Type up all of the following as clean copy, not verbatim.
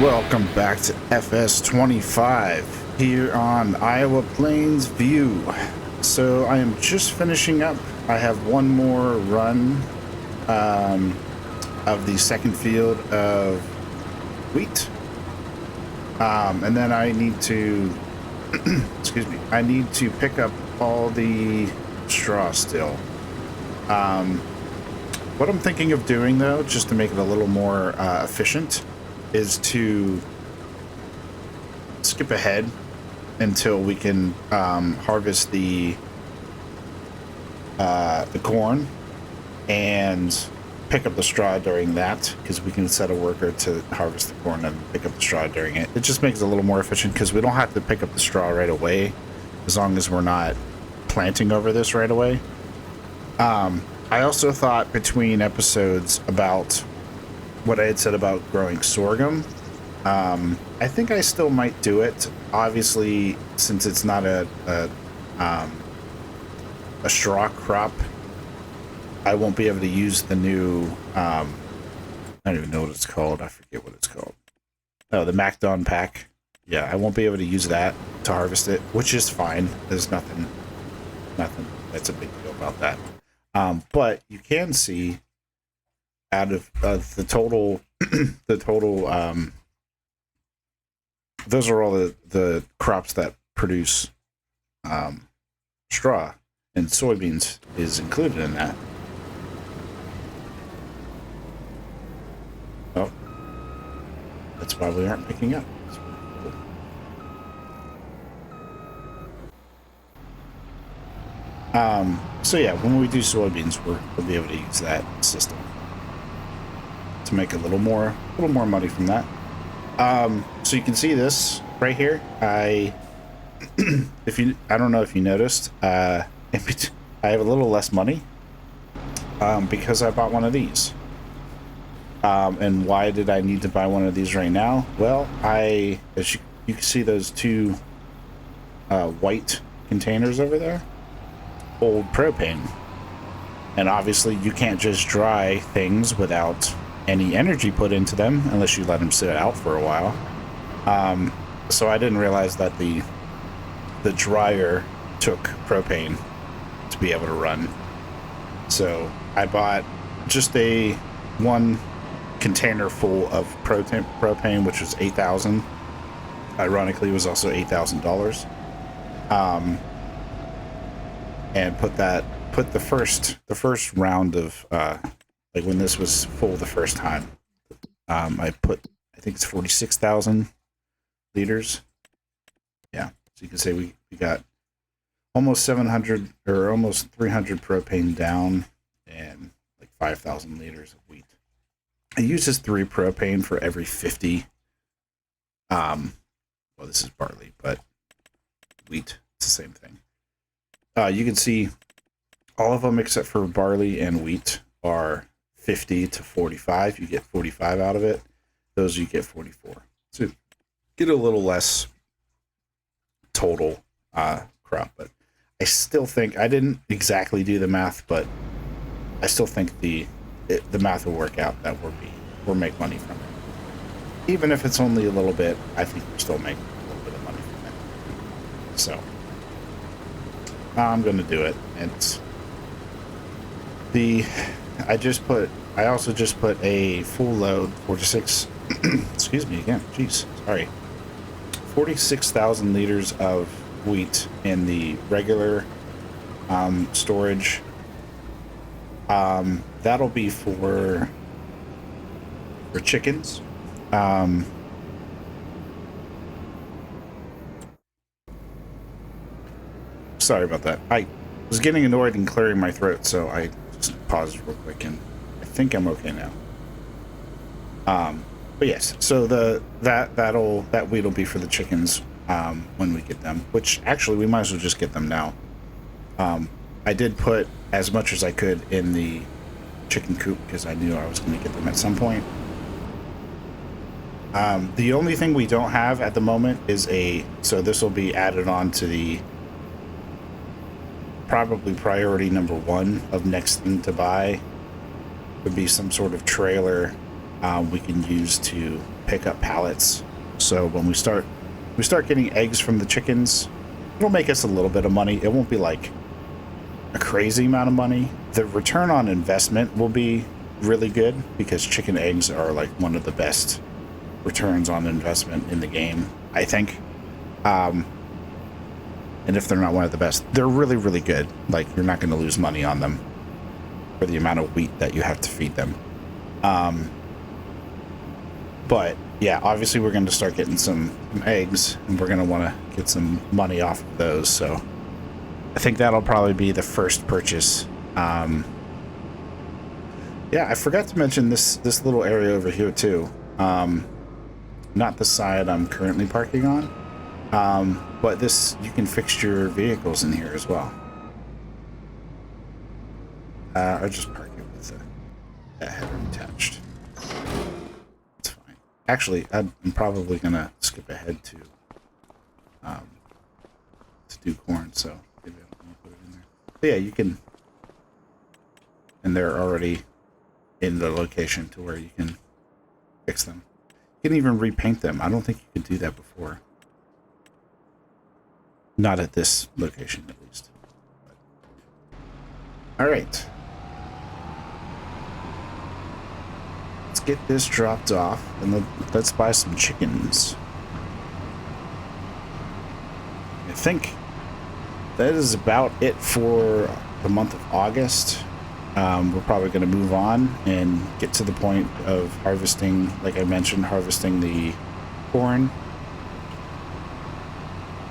Welcome back to FS25 here on Iowa Plains View. So I am just finishing up. I have one more run of the second field of wheat. And then I need to, excuse me, I need to pick up all the straw still. What I'm thinking of doing though, just to make it a little more efficient, is to skip ahead until we can harvest the corn and pick up the straw during that, because we can set a worker to harvest the corn and pick up the straw during it. It just makes it a little more efficient because we don't have to pick up the straw right away, as long as we're not planting over this right away. I also thought between episodes about what I had said about growing sorghum. I think I still might do it. Obviously, since it's not a straw crop, I won't be able to use the new, I don't even know what it's called. I forget what it's called. Oh, the MacDon pack. Yeah, I won't be able to use that to harvest it, which is fine. There's nothing that's a big deal about that. But you can see out of the total, those are all the crops that produce straw, and soybeans is included in that. Oh, that's why we aren't picking up. So yeah, when we do soybeans, we'll be able to use that system to make a little more money from that. So you can see this right here. I don't know if you noticed, I have a little less money because I bought one of these. And why did I need to buy one of these right now? Well, as you can see those two white containers over there, hold propane. And obviously you can't just dry things without any energy put into them unless you let them sit out for a while. So I didn't realize that the dryer took propane to be able to run. So I bought just one container full of propane, which was 8,000. Ironically, it was also $8,000. And put the first round of like when this was full the first time, I think it's 46,000 liters. Yeah, so you can say we got almost 700 or almost 300 propane down and like 5,000 liters of wheat. It uses 3 propane for every 50. Well, this is barley, but wheat, it's the same thing. You can see all of them except for barley and wheat are 50 to 45. You get 45 out of it. Those you get 44. So get a little less total crop, but I still think, I didn't exactly do the math, but I still think the math will work out that we'll make money from it. Even if it's only a little bit, I think we'll still make a little bit of money from it. So I'm going to do it. I also just put a full load, 46, excuse me again, jeez, sorry, 46,000 liters of wheat in the regular storage. That'll be for chickens. Sorry about that. I was getting annoyed and clearing my throat, so I just paused real quick, and I think I'm okay now. But yes, so that wheat will be for the chickens when we get them. Which actually we might as well just get them now. I did put as much as I could in the chicken coop because I knew I was going to get them at some point. The only thing we don't have at the moment is so this will be added on to the probably priority number 1 of next thing to buy would be some sort of trailer we can use to pick up pallets. So when we start getting eggs from the chickens, it'll make us a little bit of money. It won't be like a crazy amount of money. The return on investment will be really good because chicken eggs are like one of the best returns on investment in the game, I think. And if they're not one of the best, they're really, really good. Like, you're not going to lose money on them for the amount of wheat that you have to feed them. But yeah, obviously we're going to start getting some eggs, and we're going to want to get some money off of those. So I think that'll probably be the first purchase. Yeah, I forgot to mention this little area over here too. Not the side I'm currently parking on, but this, you can fix your vehicles in here as well. I'll just park it with that header attached. It's fine. Actually, I'm probably gonna skip ahead to do corn, so maybe I don't want to put it in there. But yeah, you can, and they're already in the location to where you can fix them. You can even repaint them. I don't think you could do that before. Not at this location, at least. All right. Let's get this dropped off, and let's buy some chickens. I think that is about it for the month of August. We're probably going to move on and get to the point of harvesting, like I mentioned, harvesting the corn.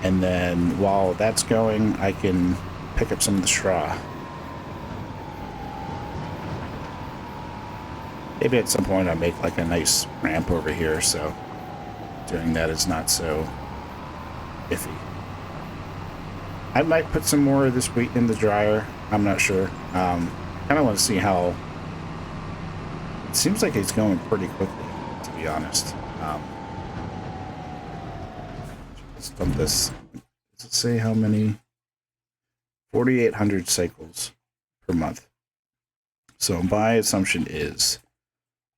And then while that's going, I can pick up some of the straw. Maybe at some point I'll make like a nice ramp over here, so doing that is not so iffy. I might put some more of this wheat in the dryer. I'm not sure. Kind of want to see how. It seems like it's going pretty quickly, to be honest. Let's dump this. Does it say how many? 4,800 cycles per month. So my assumption is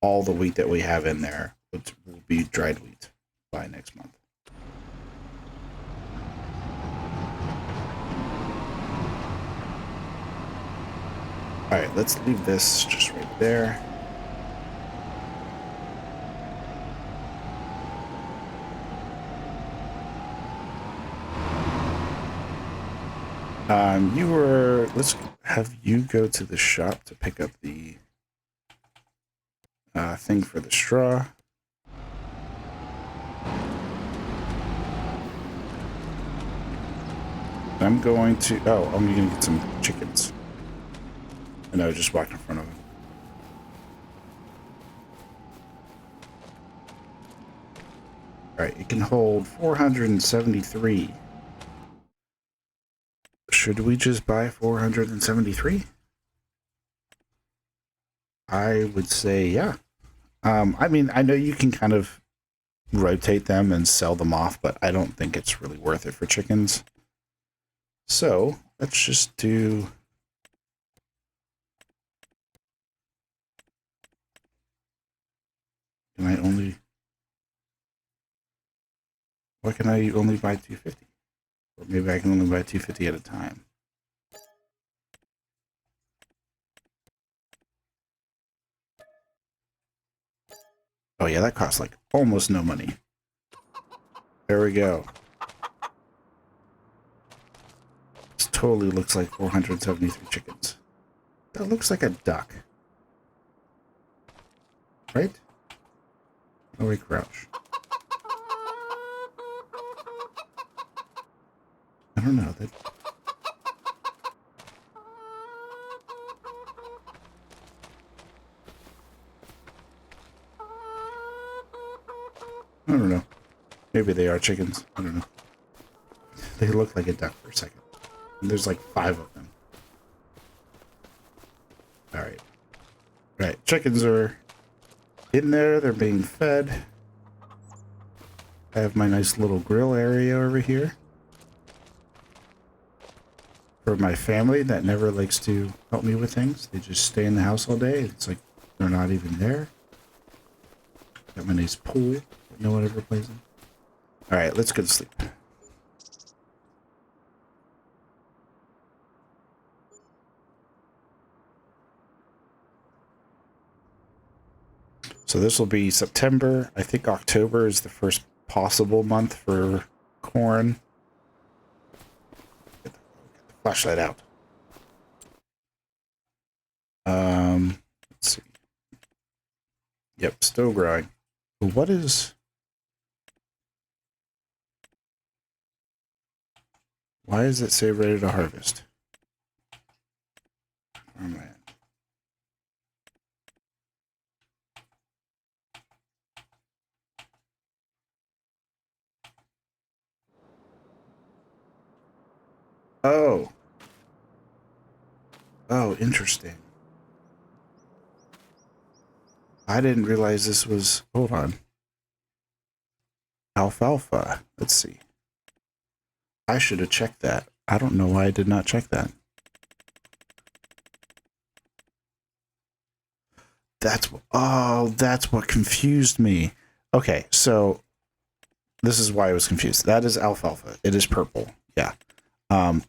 all the wheat that we have in there will be dried wheat by next month. All right, let's leave this just right there. Let's have you go to the shop to pick up the thing for the straw. I'm going to get some chickens. And I just walked in front of him. Alright, it can hold 473. Should we just buy 473? I would say, yeah. I mean, I know you can kind of rotate them and sell them off, but I don't think it's really worth it for chickens. So, let's just do... Can I only... Why can I only buy 250? Or maybe I can only buy 250 at a time. Oh yeah, that costs like almost no money. There we go. This totally looks like 473 chickens. That looks like a duck. Right? Oh, we crouch. I don't know. That... I don't know. Maybe they are chickens. I don't know. They look like a duck for a second. And there's like 5 of them. Alright. Right. Chickens are in there. They're being fed. I have my nice little grill area over here. For my family that never likes to help me with things. They just stay in the house all day. It's like they're not even there. Got my nice pool. No one ever plays in. All right, let's go to sleep. So this will be September. I think October is the first possible month for corn. Get the flashlight out. Let's see. Yep, still growing. But what is... Why does it say ready to harvest? Where am I at? Oh. Oh, interesting. I didn't realize this was... Hold on. Alfalfa. Let's see. I should have checked that. I don't know why I did not check that. That's what... Oh, that's what confused me. Okay, so... This is why I was confused. That is alfalfa. It is purple. Yeah.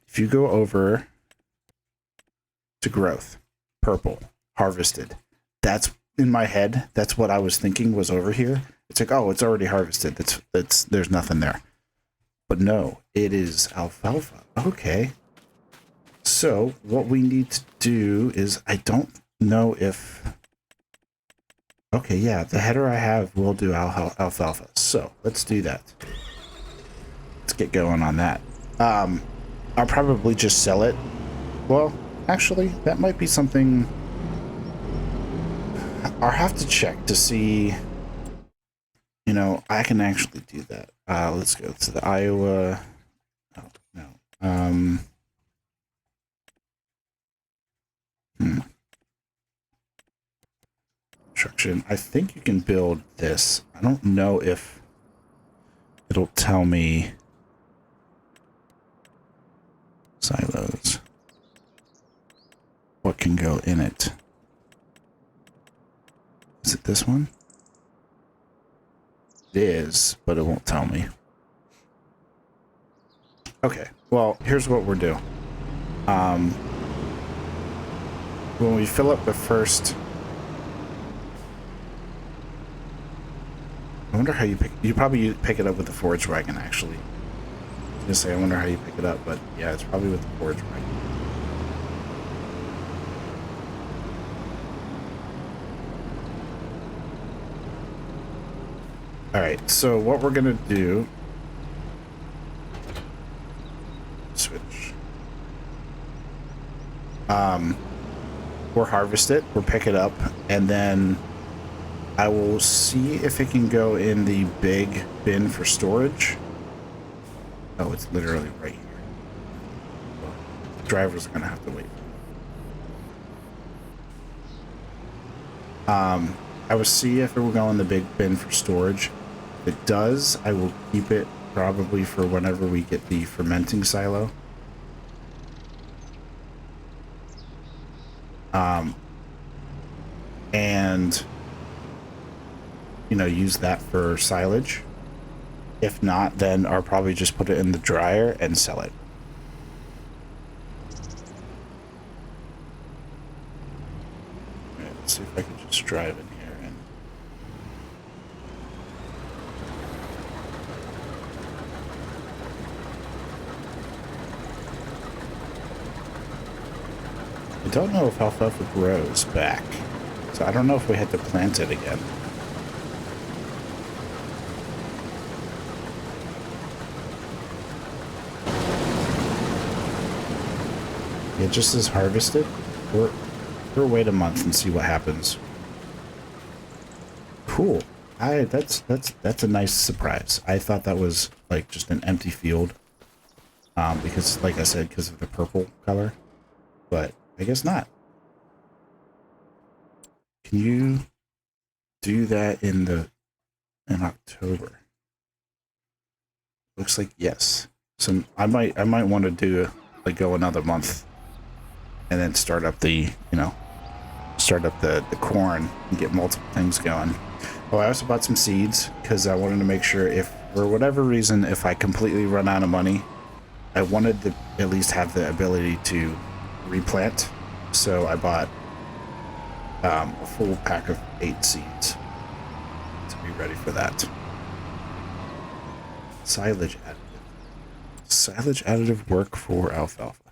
If you go over to growth, purple, harvested, that's in my head. That's what I was thinking was over here. It's like, oh, it's already harvested. There's nothing there. But no, it is alfalfa. Okay. So what we need to do is, I don't know if... Okay, yeah, the header I have will do alfalfa. So let's do that. Let's get going on that. I'll probably just sell it. Well, actually, that might be something... I'll have to check to see... You know, I can actually do that. Let's go to the Iowa... Oh, no. Construction. I think you can build this. I don't know if it'll tell me... Silos. What can go in it? Is it this one? It is, but it won't tell me. Okay, well, here's what we're doing. When we fill up the first... I wonder how you pick... You probably pick it up with the forage wagon, actually. I was gonna say, I wonder how you pick it up, but yeah, it's probably with the forage wagon. Alright, so what we're gonna do... Switch. We'll harvest it, we'll pick it up, and then I will see if it can go in the big bin for storage. Oh, it's literally right here. Well, the driver's gonna have to wait. I will see if it will go in the big bin for storage. If it does, I will keep it probably for whenever we get the fermenting silo. And, you know, use that for silage. If not, then I'll probably just put it in the dryer and sell it. Right, let's see if I can just drive in here. And I don't know if alfalfa grows back, so I don't know if we had to plant it again. It just is harvested. We'll wait a month and see what happens. Cool. That's a nice surprise. I thought that was like just an empty field, because, like I said, because of the purple color, but I guess not. Can you do that in October? Looks like yes. So I might want to do like go another month. And then start up the, you know, start up the corn and get multiple things going. Oh, I also bought some seeds because I wanted to make sure if, for whatever reason, if I completely run out of money, I wanted to at least have the ability to replant. So I bought a full pack of 8 seeds to be ready for that. Silage additive. Silage additive work for alfalfa?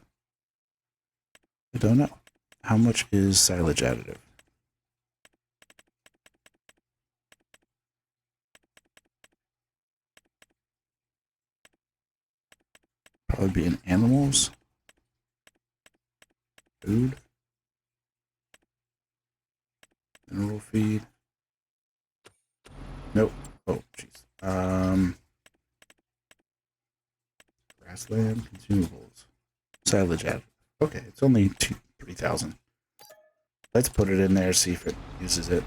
I don't know. How much is silage additive? Probably be in animals. Food. Mineral feed. Nope. Oh, jeez. Grassland consumables. Silage additive. Okay, it's only 3,000. Let's put it in there, see if it uses it.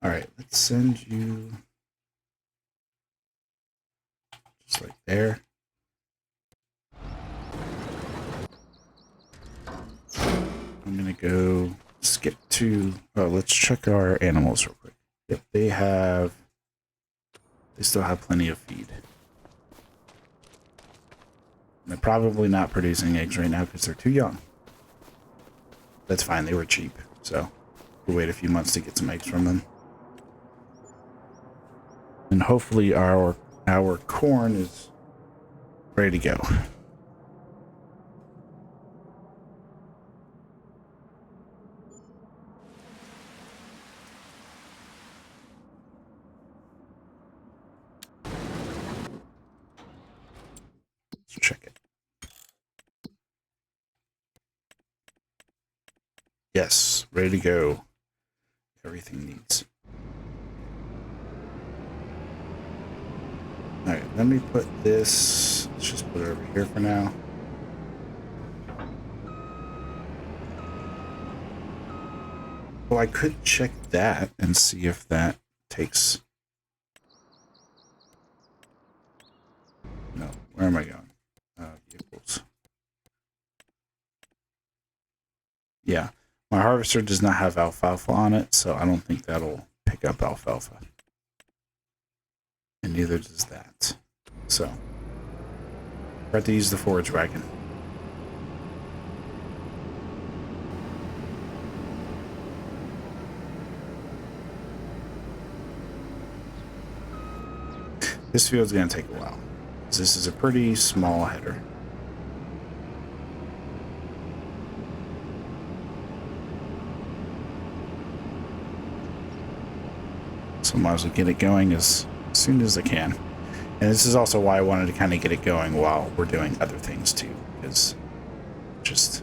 All right, let's send you just like there. I'm gonna go skip to, oh, let's check our animals real quick. Yep, they still have plenty of feed. They're probably not producing eggs right now because they're too young. That's fine, they were cheap, so we'll wait a few months to get some eggs from them. And hopefully our corn is ready to go. Let's check it. Yes, ready to go. Everything needs. All right, let me put this, let's just put it over here for now. Well, I could check that and see if that takes... No, where am I going? Vehicles. Yeah, my harvester does not have alfalfa on it, so I don't think that'll pick up alfalfa. And neither does that. So, I have to use the forage wagon. This field's going to take a while, because this is a pretty small header. So I might as well get it going as soon as I can. And this is also why I wanted to kind of get it going while we're doing other things too, because just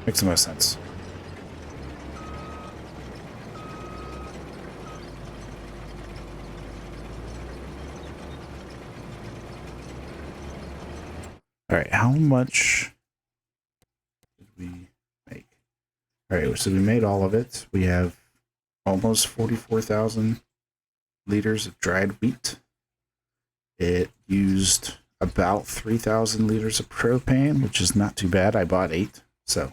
makes the most sense. All right, how much did we make? All right, so we made all of it. We have almost 44,000 liters of dried wheat. It used about 3,000 liters of propane, which is not too bad. I bought 8, so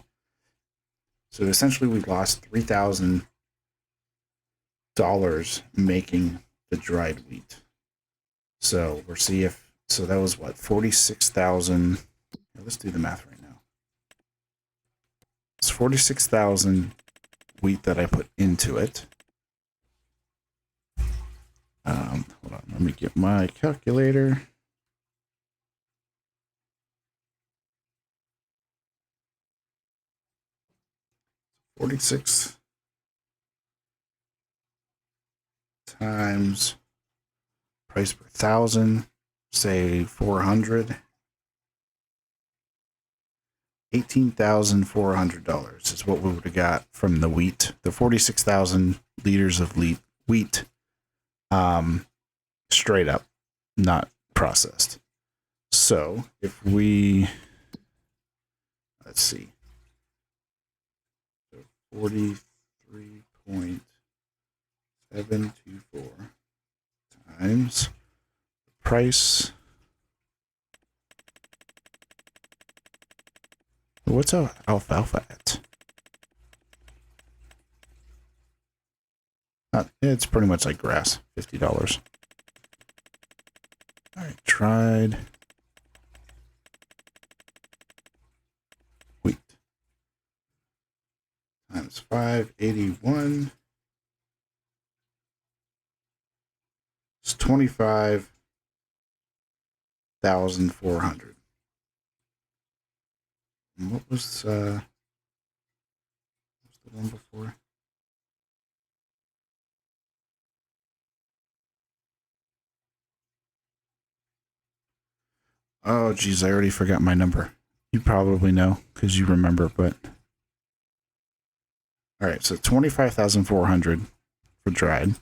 essentially we lost $3,000 making the dried wheat. So we'll see if, so that was what, 46,000. Let's do the math right now. It's 46,000 wheat that I put into it. Hold on, let me get my calculator. $46 times price per thousand, say 400. $18,400 is what we would have got from the wheat. The 46,000 liters of wheat straight up, not processed. So if we, let's see, 43.724 times price. What's alfalfa at? It's pretty much like grass, $50. All right, tried wheat times 581. It's 25,400. And what was the one before? Oh, geez, I already forgot my number. You probably know because you remember, but all right. So 25,400 for dried.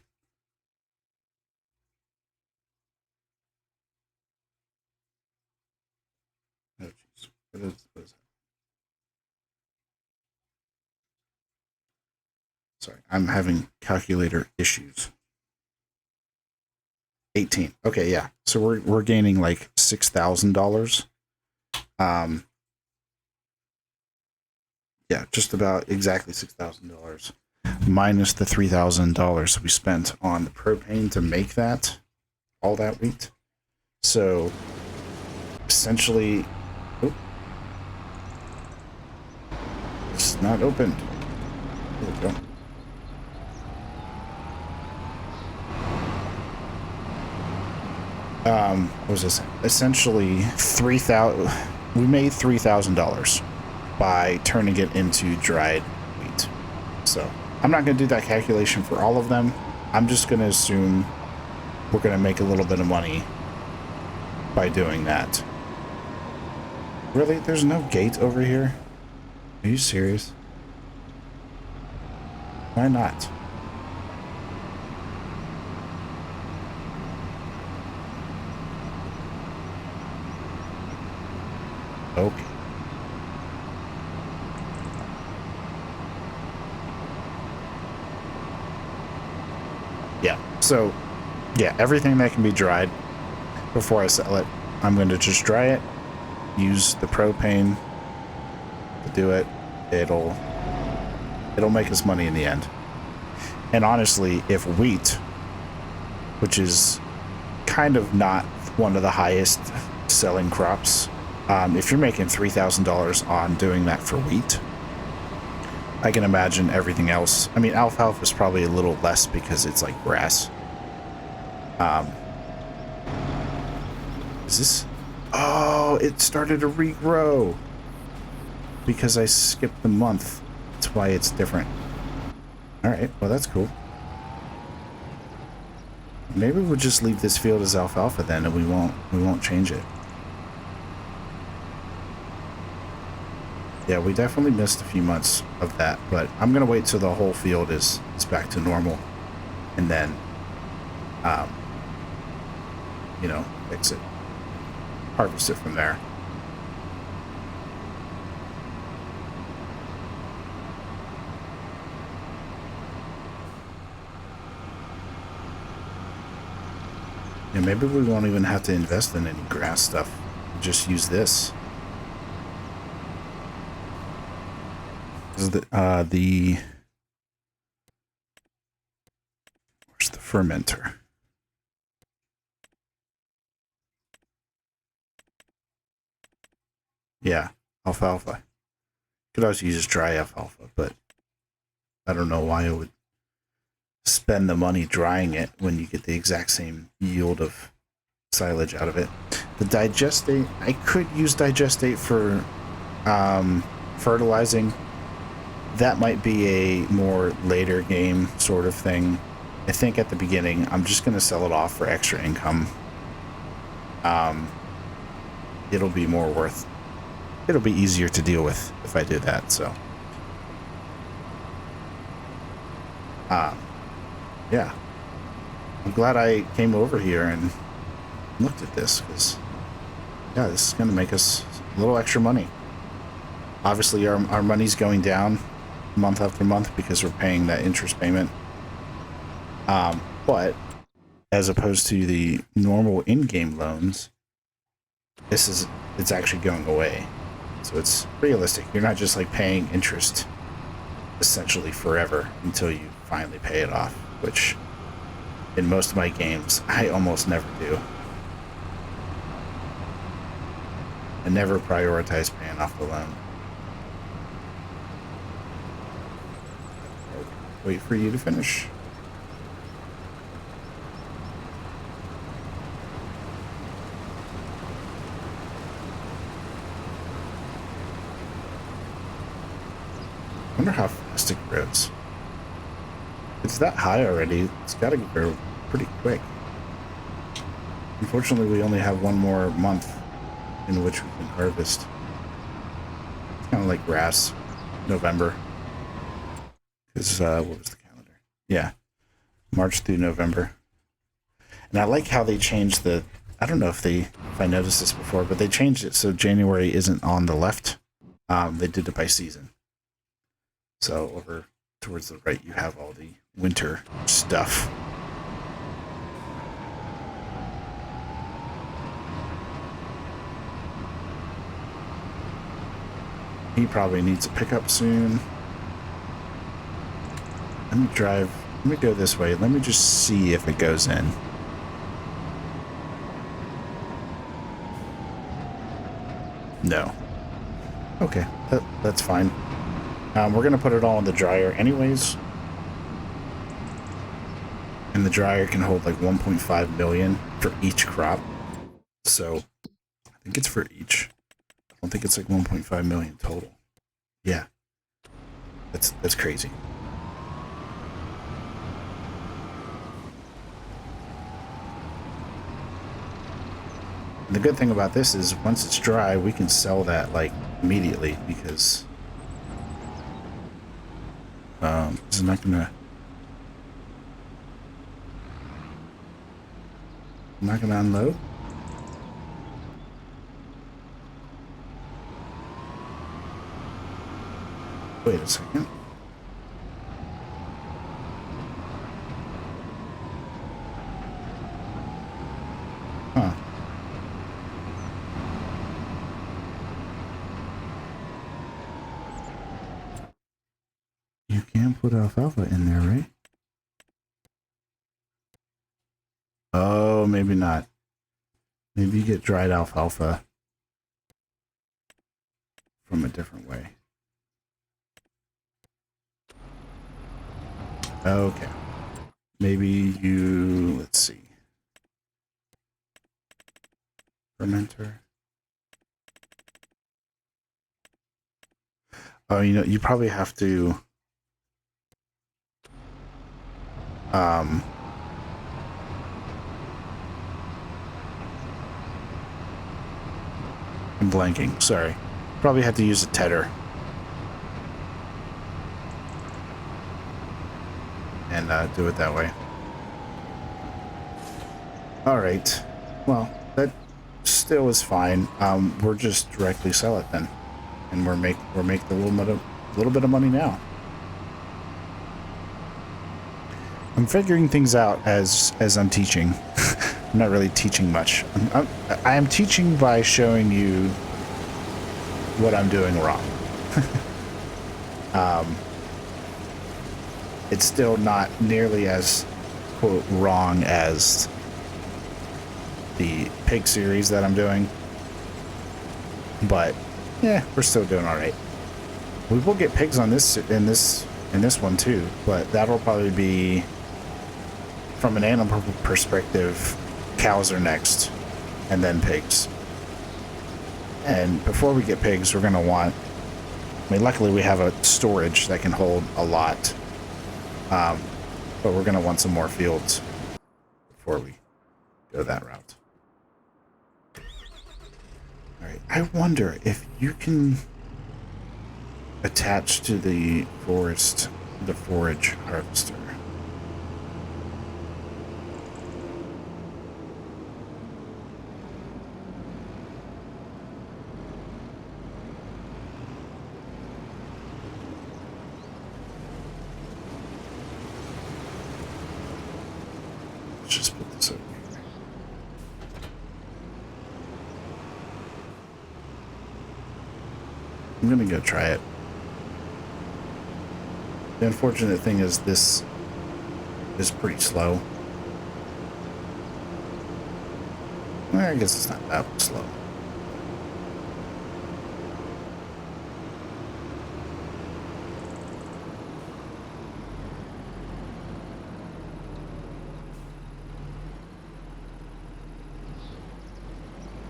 Oh, geez. What is that? Sorry, I'm having calculator issues. 18. Okay, yeah. So we're gaining like $6,000. Yeah, just about exactly $6,000 minus the $3,000 we spent on the propane to make that, all that wheat. So essentially, it's not opened. There we go. What was this? Essentially, we made $3,000 by turning it into dried wheat. So I'm not going to do that calculation for all of them. I'm just going to assume we're going to make a little bit of money by doing that. Really? There's no gate over here? Are you serious? Why not? Okay. Yeah, so, yeah, everything that can be dried before I sell it, I'm going to just dry it, use the propane to do it. It'll make us money in the end. And honestly, if wheat, which is kind of not one of the highest selling crops, if you're making $3,000 on doing that for wheat, I can imagine everything else. I mean, alfalfa is probably a little less because it's like grass. Is this? Oh, it started to regrow because I skipped the month. That's why it's different. All right, well, that's cool. Maybe we'll just leave this field as alfalfa then, and we won't change it. Yeah, we definitely missed a few months of that, but I'm gonna wait till the whole field is back to normal, and then, you know, fix it, harvest it from there. Yeah, maybe we won't even have to invest in any grass stuff. We'll just use this. Is the where's the fermenter? Yeah, alfalfa. Could also use dry alfalfa, but I don't know why I would spend the money drying it when you get the exact same yield of silage out of it. The digestate, I could use digestate for fertilizing. That might be a more later game sort of thing. I think at the beginning, I'm just going to sell it off for extra income. It'll be more worth. It'll be easier to deal with if I do that. So, yeah. I'm glad I came over here and looked at this, because yeah, this is going to make us a little extra money. Obviously, our money's going down month after month because we're paying that interest payment. But as opposed to the normal in-game loans, it's actually going away. So it's realistic. You're not just like paying interest essentially forever until you finally pay it off, which in most of my games I almost never do. I never prioritize paying off the loan. Wait for you to finish. I wonder how fast it grows. It's that high already. It's got to grow pretty quick. Unfortunately, we only have one more month in which we can harvest. It's kind of like grass. November. Because, what was the calendar? Yeah. March through November. And I like how they changed the... I don't know if I noticed this before, but they changed it so January isn't on the left. They did it by season. So over towards the right, you have all the winter stuff. He probably needs a pickup soon. Let me go this way. Let me just see if it goes in. No. Okay, that's fine. We're going to put it all in the dryer anyways. And the dryer can hold like 1.5 million for each crop. So I think it's for each. I don't think it's like 1.5 million total. Yeah. That's crazy. And the good thing about this is once it's dry, we can sell that like immediately because this is not gonna unload. Wait a second. Huh. You can put alfalfa in there, right? Oh, maybe not. Maybe you get dried alfalfa from a different way. Okay. Maybe you, let's see. Fermenter. Oh, you know, you probably have to I'm blanking, sorry. Probably have to use a tedder. And do it that way. Alright. Well, that still is fine. We're just directly sell it then. And we're make a little bit of money now. I'm figuring things out as I'm teaching. I'm not really teaching much. I am teaching by showing you what I'm doing wrong. It's still not nearly as, quote, wrong as the pig series that I'm doing. But, yeah, we're still doing all right. We will get pigs on this in this one too, but that'll probably be, from an animal perspective, cows are next, and then pigs. And before we get pigs, we're gonna want, I mean, luckily we have a storage that can hold a lot, but we're gonna want some more fields before we go that route. All right, I wonder if you can attach to the forage harvester. Let's just put this over here. I'm gonna go try it. The unfortunate thing is this is pretty slow. Well, I guess it's not that slow.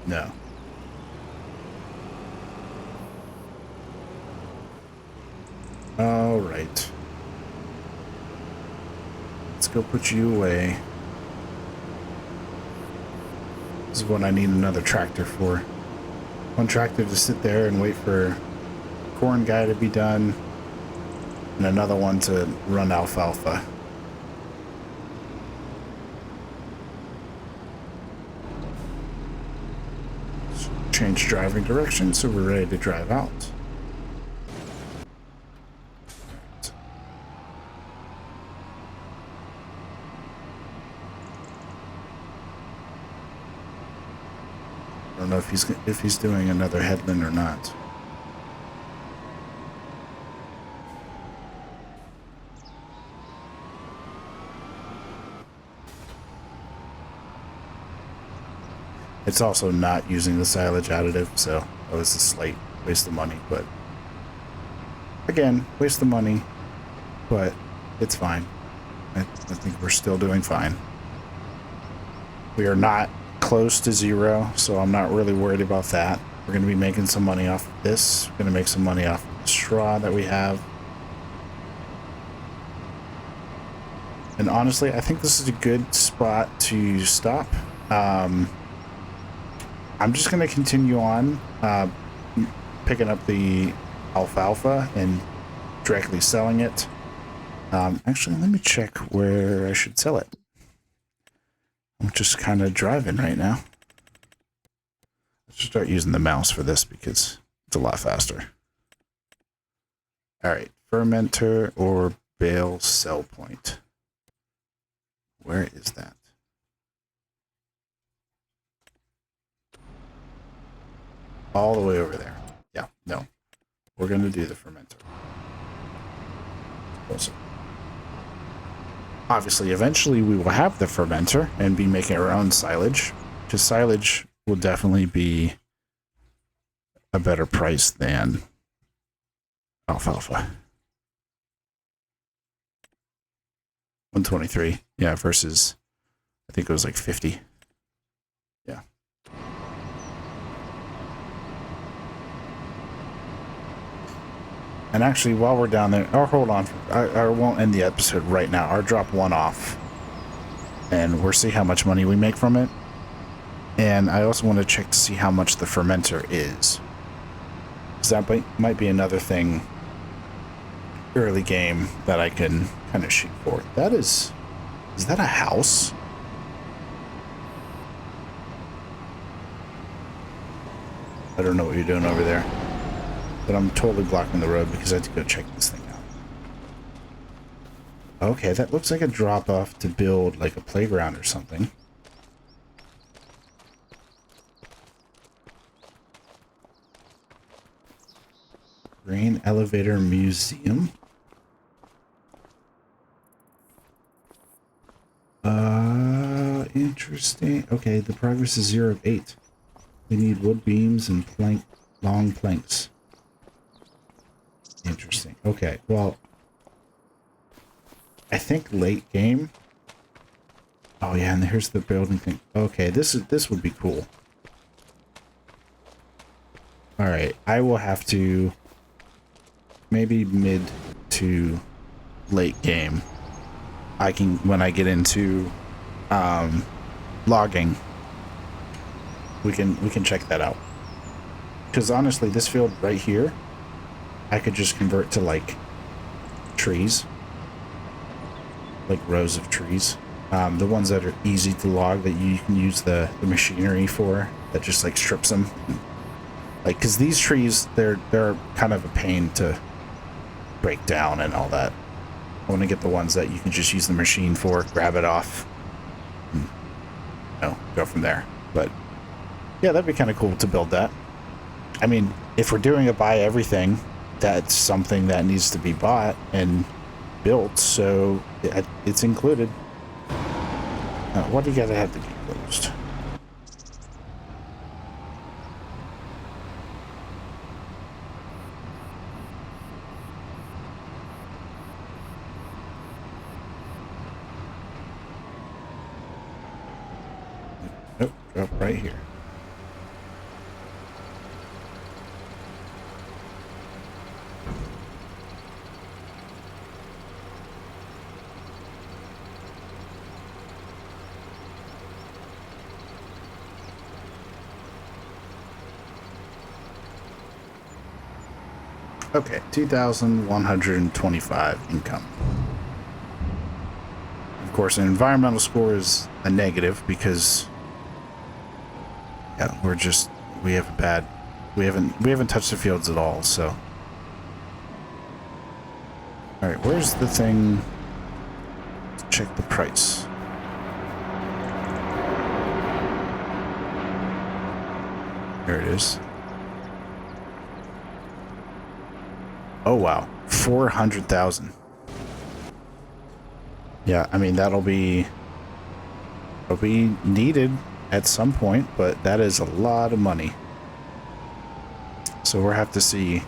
No. All right. Let's go put you away. This is what I need another tractor for. One tractor to sit there and wait for corn guy to be done, and another one to run alfalfa. Change driving direction, so we're ready to drive out. I don't know if he's doing another headland or not. It's also not using the silage additive, so that was a slight waste of money, but again, waste of money, but it's fine. I think we're still doing fine. We are not close to zero, so I'm not really worried about that. We're going to be making some money off of this. We're going to make some money off of the straw that we have. And honestly, I think this is a good spot to stop. I'm just going to continue on picking up the alfalfa and directly selling it. Actually, let me check where I should sell it. I'm just kind of driving right now. Let's just start using the mouse for this because it's a lot faster. All right, fermenter or bale sell point. Where is that? All the way over there. Yeah, no. We're going to do the fermenter. Awesome. Obviously, eventually we will have the fermenter and be making our own silage, because silage will definitely be a better price than alfalfa. 123, yeah, versus I think it was like 50. Yeah. And actually, while we're down there, or hold on, I won't end the episode right now. I'll drop one off, and we'll see how much money we make from it. And I also want to check to see how much the fermenter is, because that might be another thing early game that I can kind of shoot for. That is that a house? I don't know what you're doing over there. But I'm totally blocking the road because I have to go check this thing out. Okay, that looks like a drop-off to build like a playground or something. Grain Elevator Museum. Interesting. Okay, the progress is 0 of 8. We need wood beams and long planks. Interesting. Okay, well, I think late game. Oh yeah, and here's the building thing. Okay, this would be cool. All right, I will have to maybe mid to late game. I can when I get into logging. We can check that out. Because honestly, this field right here, I could just convert to like trees, like rows of trees. The ones that are easy to log that you can use the machinery for, that just like strips them. Like, because these trees, they're kind of a pain to break down and all that. I want to get the ones that you can just use the machine for, grab it off, go from there. But yeah, that'd be kind of cool to build that. I mean, if we're doing a buy everything, that's something that needs to be bought and built, so it's included. What do you gotta have to be closed? Nope, drop right here. Okay, 2,125 income. Of course, an environmental score is a negative because yeah, we haven't touched the fields at all, so. All right, where's the thing? Let's check the price. There it is. Oh wow, 400,000. Yeah, I mean that'll be needed at some point, but that is a lot of money. So we'll have to see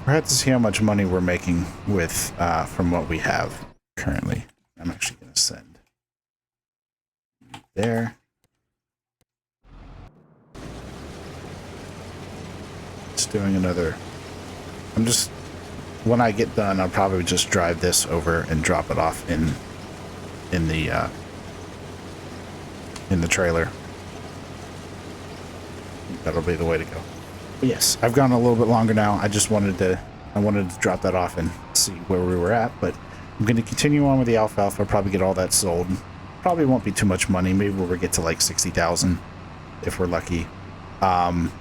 how much money we're making with from what we have currently. I'm actually going to send there. Just doing another. When I get done, I'll probably just drive this over and drop it off in the trailer. That'll be the way to go. But yes, I've gone a little bit longer now. I wanted to drop that off and see where we were at, but I'm going to continue on with the alfalfa. I'll probably get all that sold. Probably won't be too much money. Maybe we'll get to like 60,000 if we're lucky. And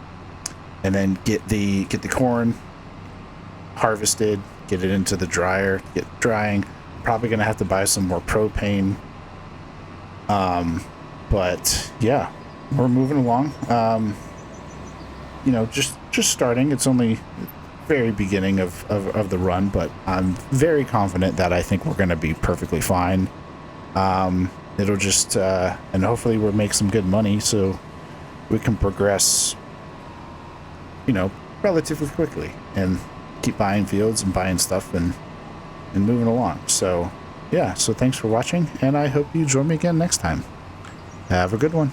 then get the corn harvested, get it into the dryer, get drying. Probably gonna have to buy some more propane. But yeah, we're moving along. You know, just starting. It's only very beginning of the run, but I'm very confident that I think we're gonna be perfectly fine. It'll just and hopefully we'll make some good money so we can progress, you know, relatively quickly and keep buying fields and buying stuff and moving along. So yeah, so thanks for watching, and I hope you join me again next time. Have a good one.